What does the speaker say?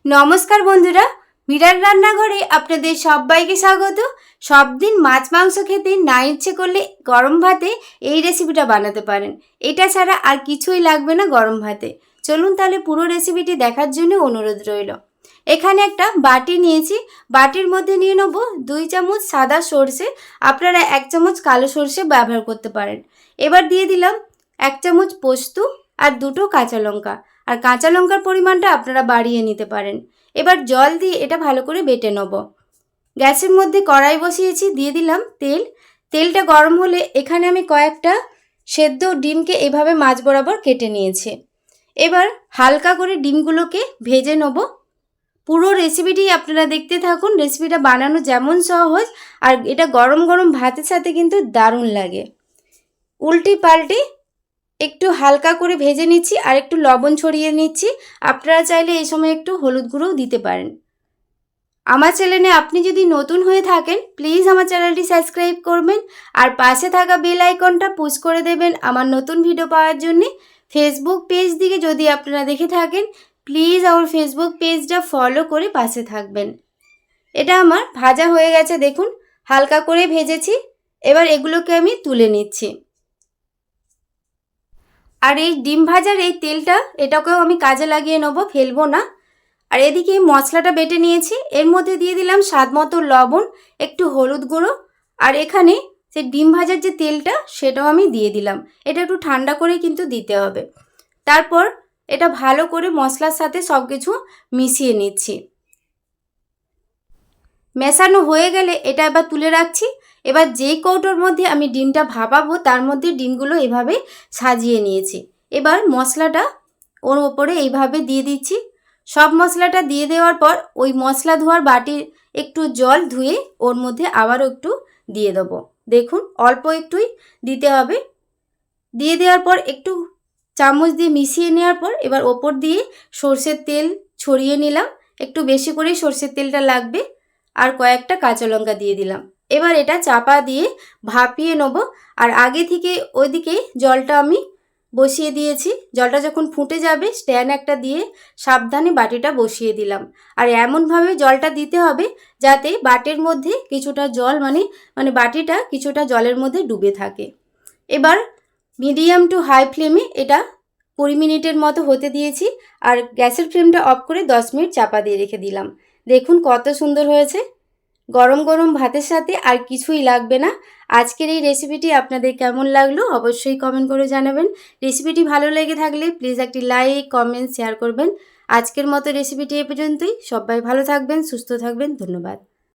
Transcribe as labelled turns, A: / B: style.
A: नमस्कार बंधुरा मीरार रान्नाघरे आपनादेर सबाइके स्वागत। सब दिन माछ मांस खेते ना इच्छे करले गरम भाते এই রেসিপিটা বানাতে পারেন। এটা ছাড়া আর কিছুই লাগবে না গরম ভাতে। চলুন তাহলে পুরো রেসিপিটি দেখার জন্য অনুরোধ রইল। এখানে একটা বাটি নিয়েছি, বাটির মধ্যে নিয়ে নেব 2 চামচ সাদা সরষে, আপনারা 1 চামচ কালো সরষে ব্যবহার করতে পারেন। এবার দিয়ে দিলাম 1 চামচ পোস্ত আর দুটো কাঁচা লঙ্কা, আর কাঁচা লঙ্কার পরিমাণটা আপনারা বাড়িয়ে নিতে পারেন। এবার জল দিয়ে এটা ভালো করে বেটে নেব। গ্যাসের মধ্যে কড়াই বসিয়েছি, দিয়ে দিলাম তেল। তেলটা গরম হলে এখানে আমি কয়েকটা সেদ্ধ ডিমকে এভাবে মাঝ বরাবর কেটে নিয়েছি। এবার হালকা করে ডিমগুলোকে ভেজে নেব। পুরো রেসিপিটি আপনারা দেখতে থাকুন। রেসিপিটা বানানো যেমন সহজ, আর এটা গরম গরম ভাতের সাথে কিন্তু দারুণ লাগে। উল্টি পাল্টি একটু হালকা করে ভেজে নিচ্ছি আর একটু লবণ ছড়িয়ে নিচ্ছি। আপনারা চাইলে এই সময় একটু হলুদ গুঁড়োও দিতে পারেন। আমার চ্যানেলে আপনি যদি নতুন হয়ে থাকেন প্লিজ আমার চ্যানেলটি সাবস্ক্রাইব করবেন আর পাশে থাকা বেল আইকনটা পুশ করে দেবেন আমার নতুন ভিডিও পাওয়ার জন্য। ফেসবুক পেজ দিকে যদি আপনারা দেখে থাকেন প্লিজ আমার ফেসবুক পেজটা ফলো করে পাশে থাকবেন। এটা আমার ভাজা হয়ে গেছে, দেখুন হালকা করে ভেজেছি। এবার এগুলোকে আমি তুলে নিচ্ছি। আর এই ডিম ভাজার এই তেলটা এটাকেও আমি কাজে লাগিয়ে নেব, ফেলবো না। আর এদিকে মশলাটা বেটে নিয়েছি, এর মধ্যে দিয়ে দিলাম স্বাদ মতো লবণ, একটু হলুদ গুঁড়ো, আর এখানে সেই ডিম ভাজার যে তেলটা সেটাও আমি দিয়ে দিলাম। এটা একটু ঠান্ডা করে কিন্তু দিতে হবে। তারপর এটা ভালো করে মশলার সাথে সব কিছু মিশিয়ে নিচ্ছি। মেশানো হয়ে গেলে এটা এবার তুলে রাখছি। এবার যেই কৌটোর মধ্যে আমি ডিমটা ভাপাবো তার মধ্যে ডিমগুলো এভাবে সাজিয়ে নিয়েছি। এবার মশলাটা ওর ওপরে এইভাবে দিয়ে দিচ্ছি। সব মশলাটা দিয়ে দেওয়ার পর ওই মশলা ধোয়ার বাটির একটু জল ধুয়ে ওর মধ্যে আবারও একটু দিয়ে দেবো। দেখুন অল্প একটুই দিতে হবে। দিয়ে দেওয়ার পর একটু চামচ দিয়ে মিশিয়ে নেওয়ার পর এবার ওপর দিয়ে সর্ষের তেল ছড়িয়ে নিলাম। একটু বেশি করেই সর্ষের তেলটা লাগবে। আর কয়েকটা কাঁচা লঙ্কা দিয়ে দিলাম। এবার এটা চাপা দিয়ে ভাপিয়ে নেব। আর আগে থেকে ওইদিকে জলটা আমি বসিয়ে দিয়েছি। জলটা যখন ফুটে যাবে স্ট্যান্ড একটা দিয়ে সাবধানে বাটিটা বসিয়ে দিলাম। আর এমনভাবে জলটা দিতে হবে যাতে বাটির মধ্যে কিছুটা জল মানে বাটিটা কিছুটা জলের মধ্যে ডুবে থাকে। এবার মিডিয়াম টু হাই ফ্লেমে এটা 20 মিনিটের মতো হতে দিয়েছি। আর গ্যাসের ফ্লেমটা অফ করে 10 মিনিট চাপা দিয়ে রেখে দিলাম। দেখুন কত সুন্দর হয়েছে। গরম গরম ভাতের সাথে আর কিছুই লাগবে না। আজকের এই রেসিপিটি আপনাদের কেমন লাগলো অবশ্যই কমেন্ট করে জানাবেন। রেসিপিটি ভালো লেগে থাকলে প্লিজ একটি লাইক কমেন্ট শেয়ার করবেন। আজকের মতো রেসিপিটি এ পর্যন্তই। সবাই ভালো থাকবেন, সুস্থ থাকবেন। ধন্যবাদ।